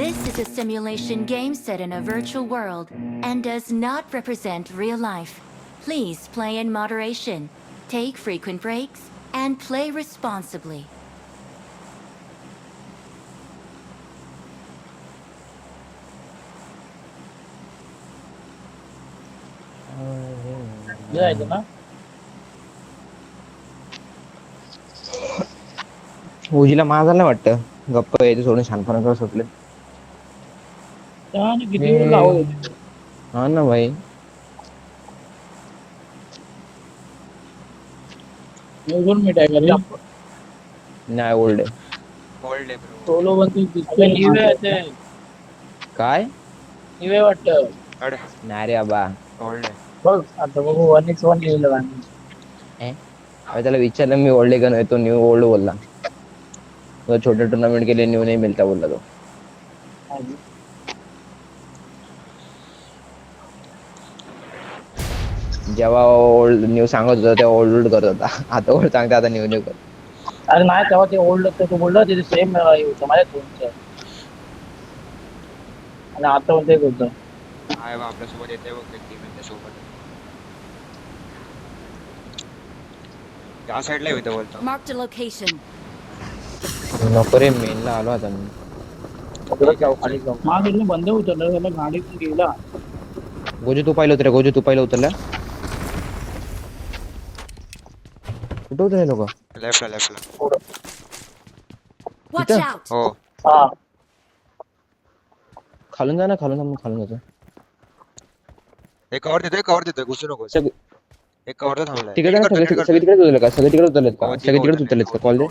This is a simulation game set in a virtual world and does not represent real life. Please play in moderation, take frequent breaks, and play responsibly. जायचं ना उजीला माझा नाही वाटतं गप्प यायचं सोडून शानपणा करत सुटले. त्याने किती वेळ लावत होते. हा ना भाई. दोन मिनिट आहे घरी नाही ओल्ड आहे. ओल्ड आहे ब्रो. सोलो बनते निवे आहे काय निवे वाटतं. अरे नाही रे बाबा. ओल्ड आहे. बघ आता बघू 1x1 लिहिलं आम्ही. अरे त्याला विचारलं मी ओल्ड का नाही तो न्यू ओल्ड बोलला. तो छोटे टूर्नामेंट के लिए न्यू नहीं मिलता बोलला तो. जेव्हा ओल्ड न्यू सांगत होता तेव्हा ओल्ड करत होता. आता ओल्ड सांगता आता न्यू न्यू करत. अरे नाही तेव्हा ते ओल्ड होतं तो बोलला ते सेम होतं माझ्या फोनचं आणि आता पण तेच होतं. आहे बा आपल्यासोबत येते बघ टीम त्यांच्या सोबत. त्या साईडला येतं बोलतो. Marked a location. नको रे मेनला आलो आता मी. खाली जाऊ माझं बंद उतरलं त्याला गाडी पण गेला. गोजू तू पाहिलं उतरला गोजू तू पाहिलं उतरला. कुठं उतरले लोक. लेफ्टला. Watch इथं? out! हो हा खालून जा ना खालून जातो. एक कव्हर देतोय घुसू नको. एक कव्हर थांबलाय. तिकडे जा सगळे तिकडे उतरले का सगळे तिकडे उतरलेत का सगळे तिकडेच उतरलेत का कॉल दे.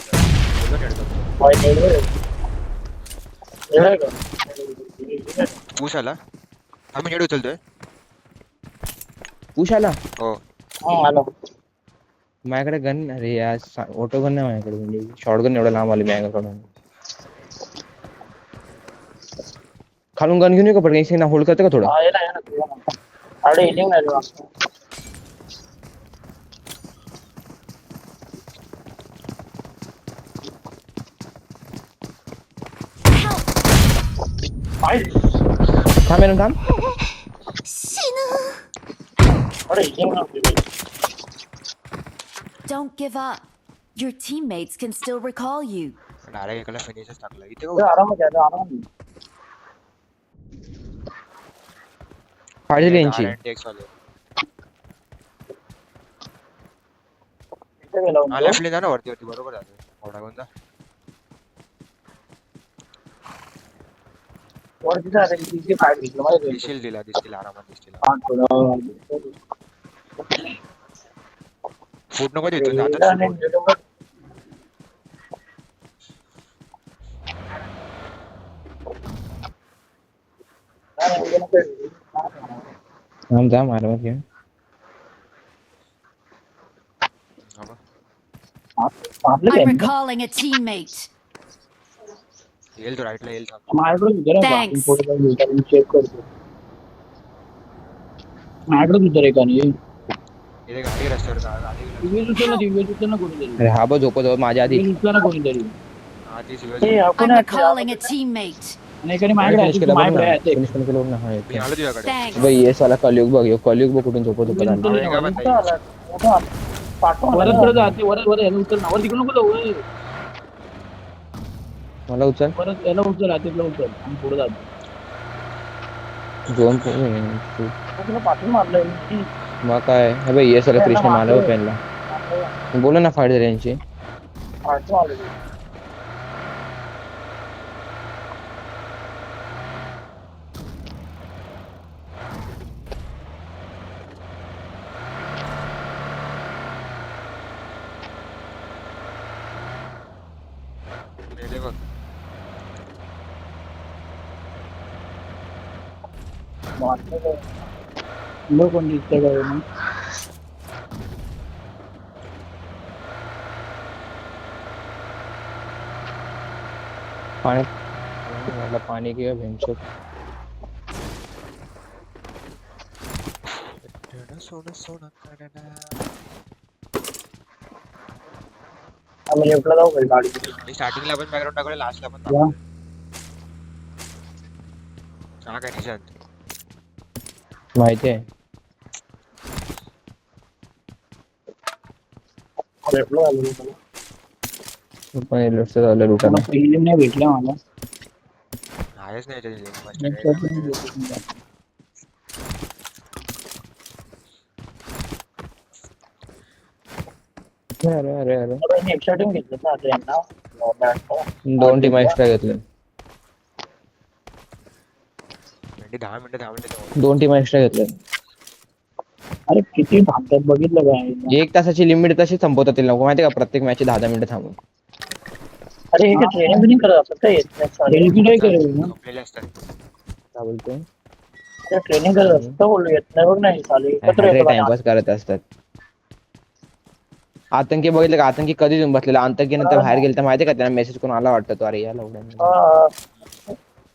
पुश आला. आम्ही नेड उचलतोय. पुश आला. हो आलो माझ्याकडे गन अरे यार ऑटो गन नाही माझ्याकडे म्हणजे शॉर्ट गन एवढा लांब आली माझ्याकडून. खालून गन घेऊन येऊ का पटकन ना होल्ड करते का थोडं. अरे हिलिंग नाही थांब येणं थांब. अरे हिलिंग नाही. Don't give up. Your teammates can still recall you. Direct एकाला फिनिशच टाकला. इथे आरामात आहे आरामात. फाडली यांची. लेफ्टला जा ना वरती बरोबर जातो. थोडा कोणता वरती जायचं किती फाईट घेतलं माहिती दिसतील आरामात दिसतील. आहे. फूट नको देतो आता. जा मारवा घेऊन. I'm recalling a teammate. येईल तो राईटला येईल. Thanks. चेक करतो माझ्याकडे उतर आहे का नाही. इथे गाडी रस्त्यावर गाडी दिव्य उचल ना कोणीतरी. अरे हा बघ झोपत माझ्या आधी. उचला ना कोणीतरी. हा ती I'm recalling a teamate. माझ्याकडे आहे. मी आलो तुझ्याकडे. Thanks. भाई ये साला कलयुग बघ कलयुग बघ कुठून झोपत होता. वरत जाते वर याला उचल ना वर तिकडून नको जाऊ. मला उचल. परत याला उचल तिकडे उचल आणि पुढे जातो. दोन तुला पाठवून मारलंय मग काय हे भाई ये साला कृष्ण मानव पेनला बोला ना फाईट झाली यांची. बघ लोक कोण दिसतंय का म्हणून. पाणी मला पाणी किंवा भेंचो सोनं सोनं करना. आम्ही लेफ्टला जाऊ का गाडी मी स्टार्टिंगला पण बॅकग्राऊंड टाकले, लास्टला पण या. टाकले. हा काय निशांत? माहिती आहे. लेफ्टला आलो मला. पण लुटचं झालं लुटानं. मला पहिली नाही भेटल्या मला. आहेच नाही त्याची लिंक मस्त नेक्स्ट आहे. नाही भेटली. अरे अरे अरे आपण एक्स्ट्रा टीम घेतलं ना आता यांना. 2 टीम एक्स्ट्रा घेतले. 10 मिनिटं 10 मिनिटं 2 टीम एक्स्ट्रा घेतले. अरे किती थांबतात बघितलं काय. 1 तासाची लिमिट तशी संपवतात ते लोक माहिती का, प्रत्येक मॅच 10-10 मिनिटं थांबून. अरे हे काय ट्रेनिंग बिनिंग करत असतात काय येत नाही नाही करेल ना. झोपलेले असतात. काय बोलतोय? अरे ट्रेनिंग करत असतात बोललो येत नाही बघ नाही चालू एकत्र अरे येतो का टाइमपास करत असतात. आतंकी बघितलं का, आतंकी कधी येऊन बसलेला, आतंकी नंतर बाहेर गेलं तर माहिती का, त्यांना मेसेज कोण आला वाटतं तो, अरे याला उड्या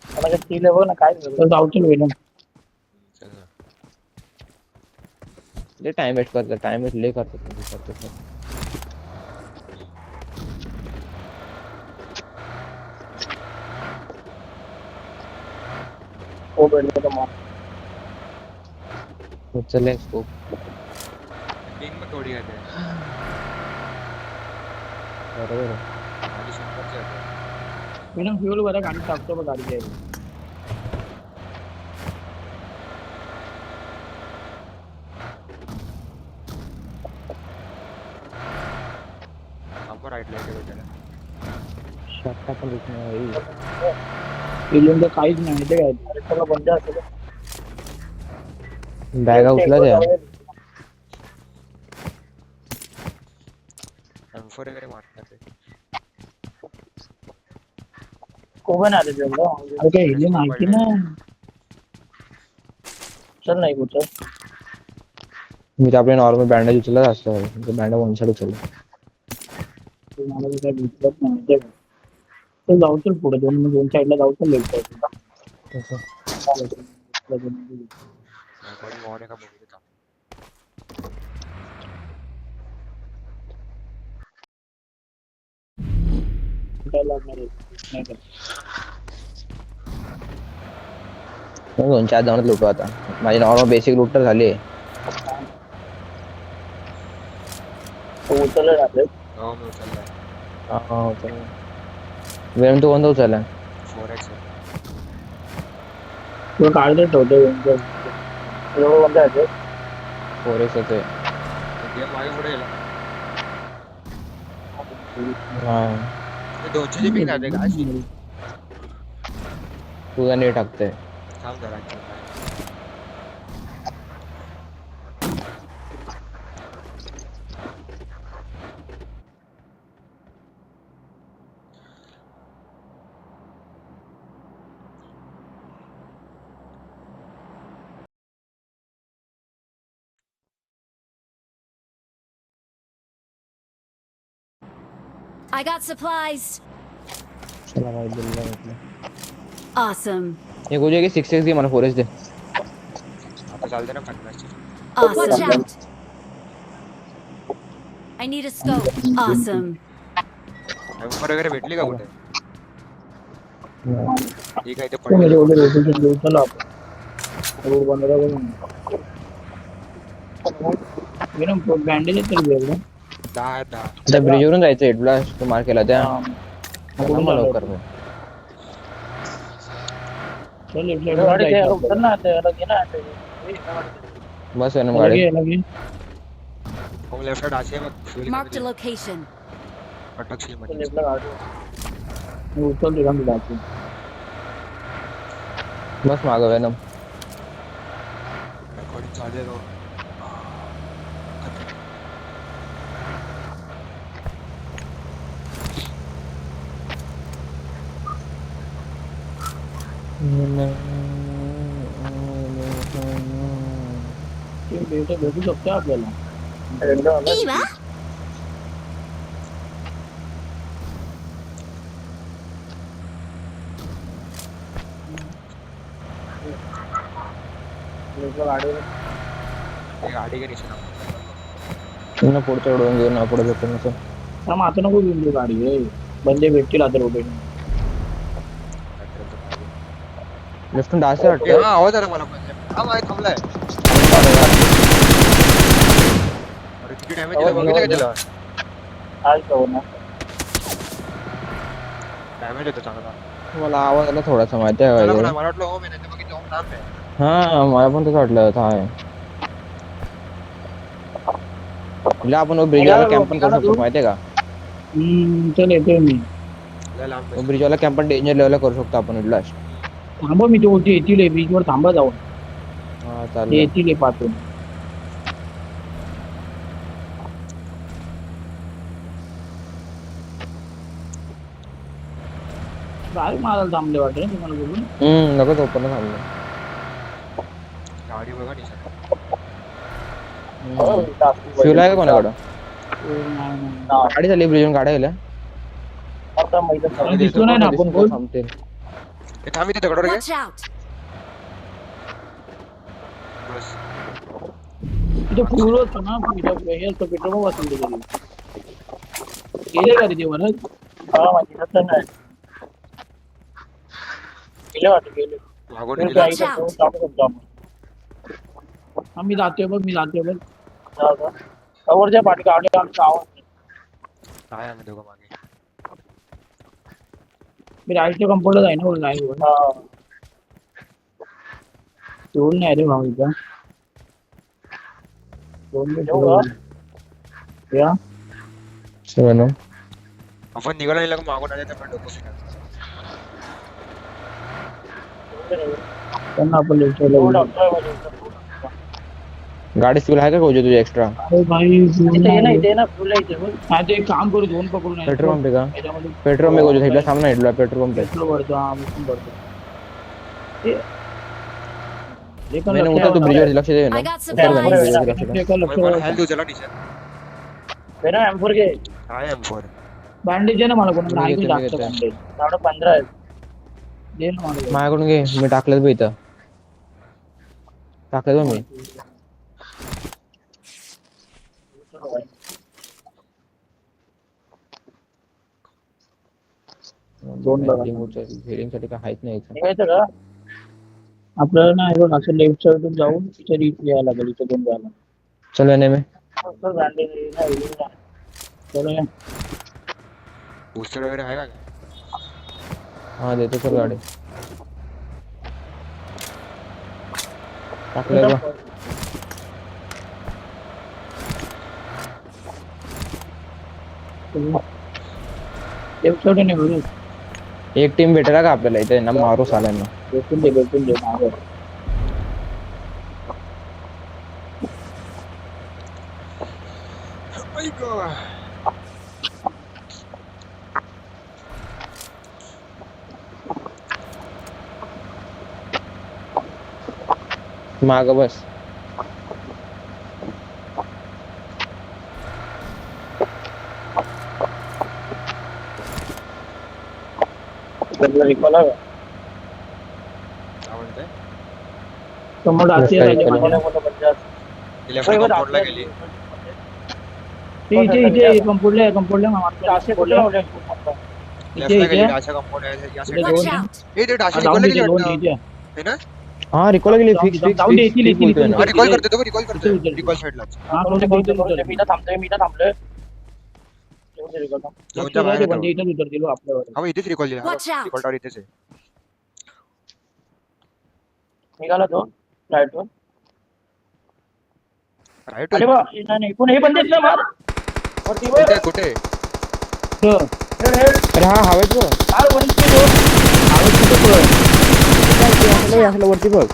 मला काय फील आहे बघ ना काय जाऊच वेळ चल ना. लय टाइम वेस्ट करतात, टाइम वेस्ट लय करतात. हो भेटलं तर मग चले स्कोप लिंक मग थोडी घालते. बरोबर आहे. माझी 100ची आहे. मॅडम फ्युल बरं गाडी टाकतो बघ गाडी आहे. आपण राईटला येते भेटायला. शॉटला पण दिसत नाही. फिलिंग तर काहीच नाही ते काय अरे सगळं बंद असेल. बॅगा उचला द्या. M4 वगैरे मारतात ते. कोण आले तेवढं अरे काय हिली माहिती ना. चल नाही कुठं मी तर आपले नॉर्मल बँडेज उचलत असतो, बँड वन साइड उचलतो. मला काय भेटत नाही ते ते जाऊ चल पुढे दोन साईडला जाऊ चल लेफ्ट साईडला. कोणी मॉन आहे का बघू दे थांब. काय लागणार आहे नाही का 2-4 जाऊन लुटू आता. माझी नॉर्मल बेसिक लूट तर झाली. तो उचलला जाते हो मी उचललाय. वेळ तू कोणता उचलला? 4x तो काढते ठेवतो एवढं कोणतं आहे ते 4x होते. गेम मागे पुढे गेला. हा ते 200ची पिंग जाते का अशी? तुझा नीट टाकते. थांब जरा चल. I got supplies. चला भाई बिल्ला म्हटलं. Awesome. एक हो जाएगी 6x की मला 4x दे. आता चालते ना 50ची. Awesome. Watch out. I need a scope. Awesome. M4 वगैरे भेटली का कुठे? ठीक आहे ते तो मेरे पडलं. ओले रोटेशन घेऊ चला आपण रोड बंद करा मॅडम बँडेज तर घेऊ 10. आता ब्रिजवरून जायचं एडला तो मार केला त्या मला लवकर भाऊ. चल लेफ्ट साइड उतर ना आता याला घे ना बस आहे ना गाडी. लगे हो लेफ्ट साइड आशे मग फ्यूल Marked a location. अटक शील मध्ये. लेफ्टला गाडी मी उचल दिला मी जातो बस मागव आहे ना. रेकॉर्डिंग चालू आहे. ते भेटू शकतो आपल्याला. Eva? ते गाडी घे निशाणा. पुन्हा पुढच्या उडवून घेऊन पुढे भेटून असं. थांब आता नको घेऊन देऊ गाडी रे. बंदे भेटतील आता रोबे. लेफ्ट डासे ए, वाटतं. हा आवाज आला मला पण. हा माय थांबलाय. अरे किती डॅमेज दिला बघितलं का त्याला? आज जाऊ ना. डॅमेज होतं चांगला. मला आवाज आला थोडासा माहिती आहे मला का? पण मला वाटलं हो मी नाही बघितलं होम लांब आहे. हा मला पण तसं वाटलं काय. म्हणजे आपण ब्रिजवाला कॅम्प पण करू शकतो माहितीये का? चल येतोय मी. लय लांब आहे. ब्रिजवाला कॅम्प पण डेंजर लेवलला करू शकतो आपण इथला. थांबा मी ते बोलते येतील बीचवर थांबा जाऊन. हा ते चालेल. येतील पाहतो. काय मला थांबले वाटत ना तुम्हाला बोलून. नको ओपन थांबलं. गाडी बघा निशाणा. फ्युल आहे का कोणाकडं? नाही. गाडी झाली ब्रिजवरून गाड्या गेल्या. दिसलो नाही ना आपण कोण. थांबतील. ए थांब इथे दगडावर घे. Watch out! बस. तिथे फुल होतं ना हे असतं पेट्रोल वाचून गेले का तिथे वरच. हा माझी नाही गेले वाटत गेले. मागून तर गेला. काही टाकू शकतो आपण. हा मी जातोय बघ. वरच्या पाठी गाडी आमचा आवाज. काय आम्ही दोघं मागे. मी राईटच्या कंपाऊंडला जाईन ना नाही टोल नाही रे भाऊ इथं. या सेवन आपण निघाला नाही लागून मागून आले तर पण डोकं फिरलं. त्यांना आपण गाडी फ्युल आहे का कोजो तुझी एक्स्ट्रा? अरे भाई इथे ना फुल आहे इथे. हा ते एक काम करू दोन पकडून पेट्रोल पंप आहे का? याच्यामध्ये पेट्रोल पंप कोजो साईडला सामना इडला पेट्रोल पंप आहे. पेट्रोल भरतो हा मी पण भरतो. मैंने उतर तू ब्रिजवर लक्ष दे ना. I got उतर जाणे supplies. ब्रिजवर लक्ष दे. मला हेल्थ उचला निशाणा. मेरा M4 घे. काय M4? बँडेज आहे ना मला कोण नाही मी जास्त घेतो. बँडेज 15 आहे. दे ना मला. माझ्याकडून घे मी टाकलं बघ इथं. टाकलं बघ मी. दोन बघा. हिलिंग साठी काय हायच नाही इथं. निघायचं का आपल्याला ना हे बघ असं लेफ्ट साईडून जाऊन तरी यायला लागेल इथं दोन जायला. चल याने में चलो या. बूस्टर वगैरे आहे का? हा देतो चल गाडी. टाकलं बघ. लेफ्ट साईडून आहे बघ. एक टीम भेटेल का आपल्याला इथे ना मारू साल्यांना. भेटून दे मागं. आई गं. माग बस. रिकॉल आहे काय म्हणते? समोर आती Left आहे side माझ्या. लेफ्ट कंपाऊंडला गेली. इथे कंपाऊंडला लेफ्टला गेली. डाशा कंपाऊंड आहे या साईडला. Watch out! ए ते डाशा निघाले गेले वाटतं. है ना? हा रिकॉल गेली फिक्स फिक्स जाऊन दे, येतील, येतील, येतील. हा रिकॉल करते तो रिकॉल करते. इथे उतर. रिकॉल साईडलाच. मी थांबलोय जाऊनच्या बाहेर येतो. इथं उतरतील आपल्यावर. हा इथेच रिकॉल दिला. Watch out. रिकॉल टावर इथेच आहे. निघाला तो राईटवर. राईट अरे बा नाही पण हे बंद ना मार वरती वर. कुठे कुठे? अरे हा हवेत बघ. मार वरती वर. आवाज कुठे पळ. असलं वरती बघ.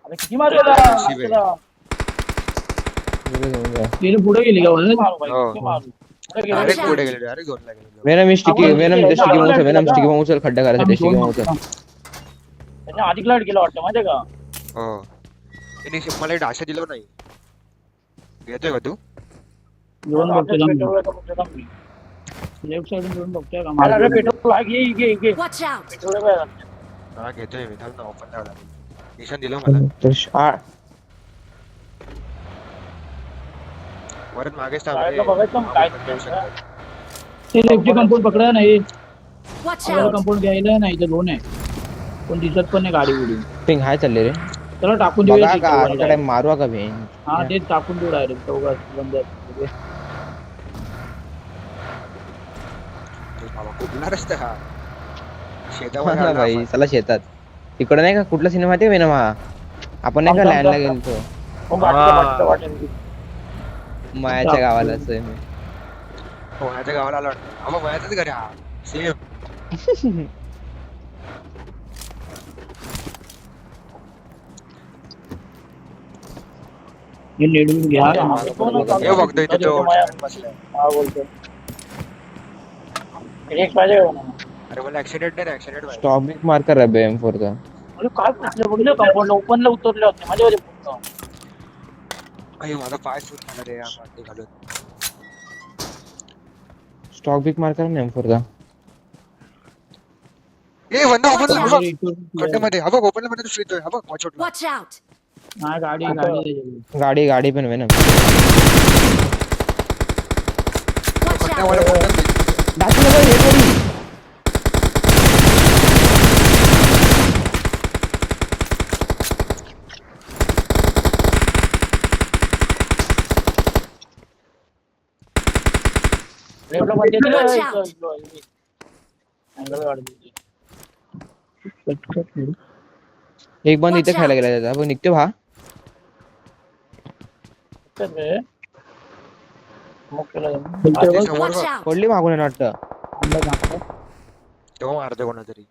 अरे किती मारला शिवे. तिने पुढे गेली का वरती? हो. डायरेक्ट पुढे गेले डायरेक्ट झोनला गेले. वेनम स्टिकी उचल खड्डा करायसाठी स्टिकी उचल. त्याने आधी क्लाइट गेला वाटतं माहितीये का? हो. त्यांनी मला डाशा दिलं नाही. घेतोय का तू? घेऊन बघतोय लेफ्ट साइड घेऊन बघतोय का मला पेट्रोल घे घे घे Watch out! पेट्रोल हा घेतोय मी. थांब ना ओपन द्यावं लागेल. निशाण दिलं मला. परत मागेच साईडला बघायचं मग काय देऊ शकतात. ते लेफ्टची कंपाऊंड पकडा नाही Watch आपल्याला out! कंपाऊंड घ्यायला नाही तर दोन आहे पण दिसत पण नाही गाडी उडी पिंग हाय चालले रे. त्याला टाकून बघा देऊया का इकडे मारू का भेन. हा ते टाकून देऊ डायरेक्ट चौघात बंद आहे. बाबा कुठला रस्ता हा? हा शेतावर ना भाई चला शेतात. तिकडे नाही का कुठला सिनेमा ते ना आपण नाही का लँडला गेलतो मग बाकीचं वाटेल की. मायाच्या गावाला असं मी. माझ्या गावाला आलो वाटतं. अबा वयाचंच घर आहे हा. सेम. हे निवडून घ्या हे बघतोय इथे तो बसलाय. हा बोलतो फिनिक्स पाहिजे का मला? अरे मला ऍक्सिडेंट नाही ऍक्सिडेंट व्हायला. स्टॉप बिक मार कर बे M4 चा. अरे काय पुसलं बघलं कंपाऊंडला ओपनला उतरले होते माझ्या वर पूर्ण अरे माझा पाय सूट झाला रे या माती घालून. स्टॉक बिक मार कर ना M4 चा. ए वंदा ओपन Watch बघ. इथून खड्ड्यामध्ये हा बघ ओपन मध्ये फिरतोय हा बघ वॉच आउट. Watch out! नाही गाडी गाडी गाडी पण आहे ना. Watch out! खड्ड्यावाला पडतात. एवढं म्हणजे Watch out! एक बंद इथे Watch खायला out. गेला त्याचा पण निघतो हा. समोर Watch बघ. out! पडली मागून आहे वाटतं. तेव्हा मारतोय कोणा तरी.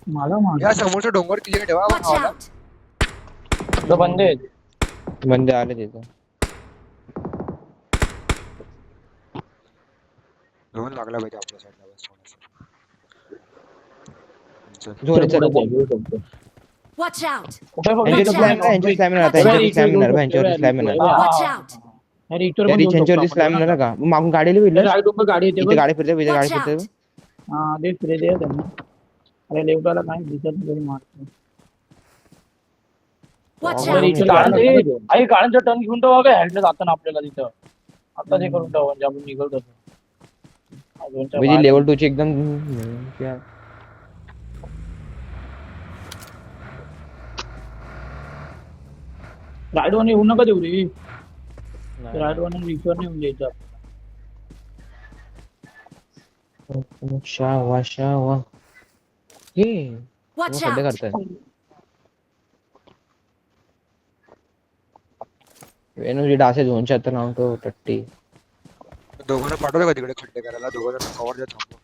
मला मागे या समोरचा डोंगर क्लिअर ठेवा. Watch out! बंद आहे बंद आले तिथं. घेऊन लागला पाहिजे आपल्या साईडला बस थोडासा. जोराचं Watch out! यांच्यावरती स्लॅम ना यांच्यावरती स्लॅम येणार आता यांच्यावरती स्लॅम येणार बा यांच्यावरती स्लॅम येणार. Watch out! त्या रिच यांच्यावरती स्लॅम येणार का मागून गाडीला भेटलं गाडी येते इथे बघ. गाडी फिरते इथे गाडी Watch फिरते. out! हा ते फिरे दे त्यांना अरे लेफ्टला काय दिसत नाही मारतो Watch अरे, out! आई गाड्यांचा टर्न घेऊन ठेवा काय हॅन्डल जाताना आपल्याला तिथं आता ते करून ठेवा म्हणजे आपण निघत असतो म्हणजे लेवल 2 ची एकदम राईड वन येऊ नका देऊ रे राईड वन रिक्शर नाही द्यायचं शावा शावा हे Watch खड्डे out! करताय. वेणूची डासे 276 लावतो टट्टी. दोघांना पाठवलं का तिकडे खड्डे करायला दोघांना कव्हर देत थांबतो.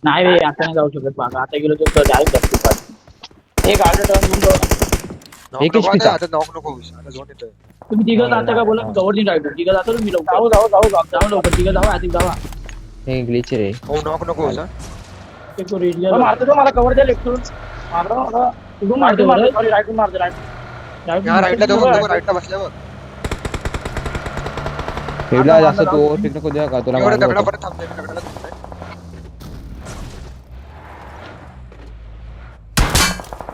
नाही रे आता नाही जाऊ शकत बागा आता गेलो तर डायरेक्ट जास्त पाहिजे एक गाडी टर्न घेऊन ठेवा नॉक एक नको HP चा. आता नॉक नको होईस. आता झोन येतोय. तुम्ही तिघं जाता का बोला कवर नाही राईड तिघं जाता तुम्ही लवकर जाऊ लवकर तिघं जाऊ आधी जावा हे ग्लिच रे. हो नॉक नको होईस हा. मारतो तो मला कवर द्या लेफ्टून मारतो मला कुठून मारतो सॉरी राईटून मारतो या राईटला दोघं राईटला बसल्यावर फेडला जास्त तू ओव्हरटेक नको द्या का तुला एवढं मारलं दगडा होतं. परत थांबतोय मी दगडाला थांबतोय.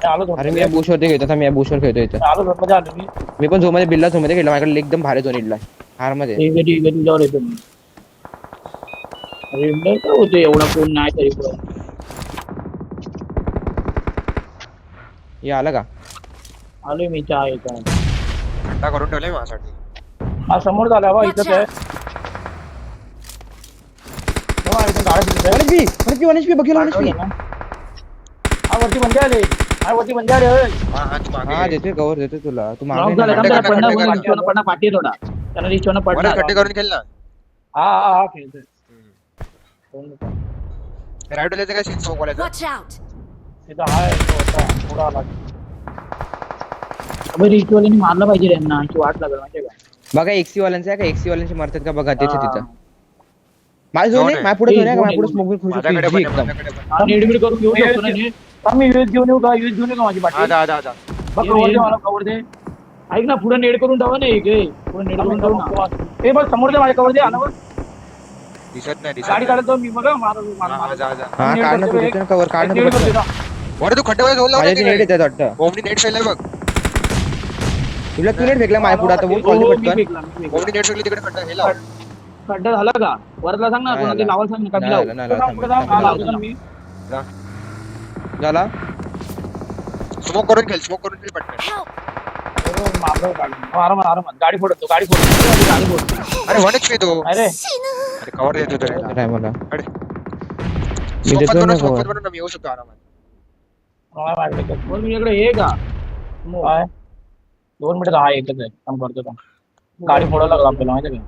आलो अरे मी या बुशवर घेतो आता मी या बुशवर खेळतो इथं. आलो मध्ये आलो मी मी पण झोन मध्ये बिल्ला झोन मध्ये खेळला माझ्याकडे एकदम भारी झोन इडला हार मध्ये. ठीक आहे तुझ्यावर येतो मी अरे नाही काय होतं एवढा कोण नाही तरी पण हे आलं का आलोय मी चहा येतो थंडा करून ठेवलाय माझ्यासाठी. हा समोर झाला बा Watch इथंच आहे out! बघा, इथं गाडी दिसत आहे. हा वरती बंदे आले हा वरती बंदे आले होय. हा हा तू मागे हा ये. देतोय कव्हर देतोय तुला तू Knock मागे झालं ना. का? त्याला खड्डे पडणार करा. रिचवणं पडणार पाठी आहे थोडा त्याला रिचवणं बरं पडणार खड्डे करून खेळ ना. हा खेळतोय राईट वाल्याचं काय सीन स्मोक वाल्याचं. Watch out! तिथं हाय तो होता पुढं आला अबे रिचवलीने मारलं पाहिजे यांना की वाट लागल माहितीये का बघा एक्सी वाल्यांचं आहे का एक्सी वाल्यांचे मारतात का बघा तिथे हा. तिथं माझ्या झोन आहे माझ्या पुढे झोन आहे का माझ्या पुढे स्मोक घेऊन माझ्याकडे पण आहे, एकदम माझ्याकडे पण. हा नीडबीड करून घेऊ शकतो ना नीट मी यूज घेऊन येऊ का? यूज घेऊन येऊ का माझी हा पाठी? जा जा जा बघ कवर दे मला, कवर दे. ऐक ना, पुढे नेड करून ठेवा नाही गे, पुढे नेड करून ठेवू ना. ए बघ समोर दे माझ्या, कवर दे. आला बघ, दिसत नाही गाडी काढतो मी बघ. हा जा जा हा काढ ना तू कवर काढ ना तू पटकन. वर तू खड्डे मध्ये माझ्या नेट येतात वाटतं. ओमनी नेट फेललाय बघ. तुला तू नेट फेकला माझ्या पुढे आता बोल कॉल पटकन. ओमनी नेट फेकली तिकडे खड्डा हे लाव. खड्डा झाला का? वरला सांग ना, नाही कोणाला झाला. लावायला सांग ना, कमी नाही लावू. झाला, नाही झाला. पुढे सांग, हा, लावतो ना मी. झाला स्मोक करून खेळ, स्मोक करून खेळ पटकन. मारलं काढून. आरामात आरामात गाडी फोडतो, गाडी फोडतो, गाडी फोडतो. अरे वनच पे तो. अरे अरे कव्हर देतो तो याला. काय मला अरे मी स्मोक देतो बनव, ना स्मोक cover. बनव ना, मी येऊ शकतो आरामात. मला मारलं का? बोल मी इकडे ये का? काय 2 मिनिटं हा एकच आहे, काम करतो का? गाडी फोडायला लागला आपल्याला माहिती का?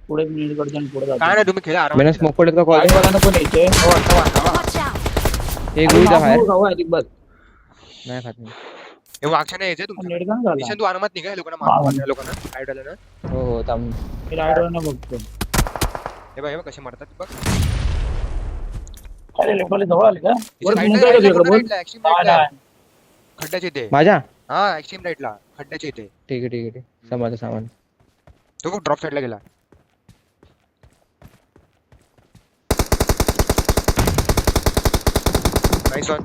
पुढे नीड करतो आणि पुढे जातो. काय नाही तुम्ही खेळा आरामात. मैंने स्मोक पडत का कॉल गाडीवाल्यांना पण यायचे. हो आता वाटा. Watch out! एक गोळी बाहेर बस नाही खात मी. हे मागच्या नाही यायचे तुमच्या. नीड का झाला? दिशन तू आरामात निघा, लोकांना हा, मार, लोकांना हाईट आलं ना. हो हो थांब. मी राईडवरनं बघतो. हे बघ कसे मारतात बघ. अरे लेफ्टवाले जवळ आले का? वर Side ला, मुंबईला right ला, गेलो, बोल. right ला, extreme right ला. नाही, खड्ड्याचे इथे. माझ्या हा एक्स्ट्रीम राईटला खड्ड्याचे इथे. ठीक आहे ठीक आहे ठीक आहे. समाज सामान तो बघ ड्रॉप साईडला गेला. Nice one.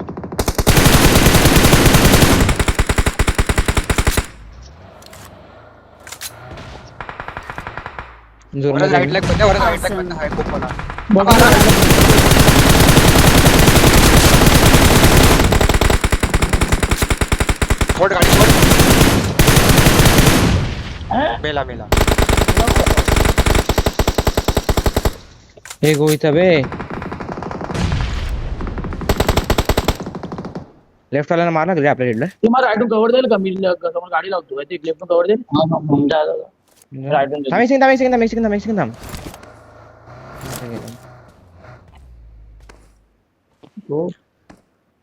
जोर वर राईटला एक बंदा, वर राईटला एक बंदा आहे खूप मला. बघ. फोड गाडी फोड. अं? मेला मेला. हे गोळीचा बे लेफ्ट वाल्याला मारला तुझ्या आपल्या इकडलं. तू मला राईटून कव्हर देईल का? मी समोर गाडी लावतो, ते लेफ्टून कव्हर देईल. राईटून थांब एक सेकंद थांब.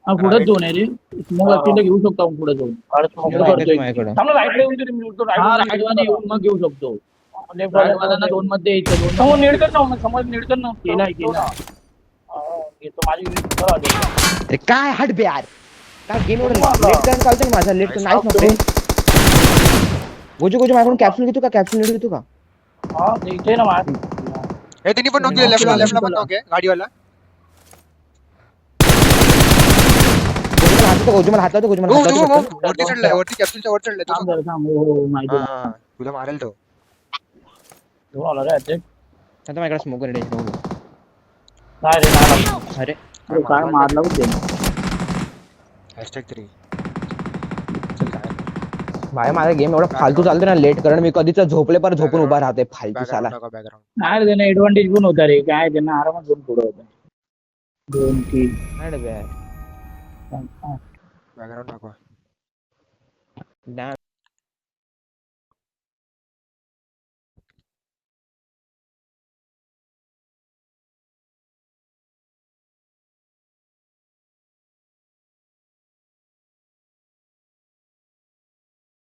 पुढे जाऊन आहे रे. मग तिला घेऊ शकतो आपण पुढे जाऊन. माझ्याकडं. राईट येऊन तरी मी राईट वाला येऊन मग घेऊ शकतो. लेफ्ट वाल्यांना 2 मध्ये यायचं. समोर नीड कर ना, समोर नीड कर ना. केला घेतो माझी. अरे काय हट बे यार. काय गेम एवढं लेट टर्न चालतं ना माझा. लेट टर्न नाहीच नव्हते. गोजू माझ्याकडून कॅप्सूल घेतो का? कॅप्सूल घेतो का? हा इथे ना माझ्या. हे तिने पण नॉक केलं, लेफ्टला पण नॉक आहे गाडीवाला. गोजू मला हात लावतो. वरती चढलाय, वरती कॅप्सूलच्या वर चढलाय तो. माहिती हा तुला मारेल तो. आला रे ते. आता माझ्याकडे स्मोक रेडी आहे. काय रे नाही अरे काय मारलं होते. #3 चल काय भाई माझा गेम एवढा फालतू चालतो ना लेट कारण मी कधीच झोपले पर झोपून उभा राहते फालतू साला. बॅकग्राऊंड नाही रे, त्यांना ऍडव्हान्टेज पण होता रे. काय त्यांना आरामात घेऊन पुढे होता. 2-3 नाही बे. बॅकग्राऊंड दाखवा.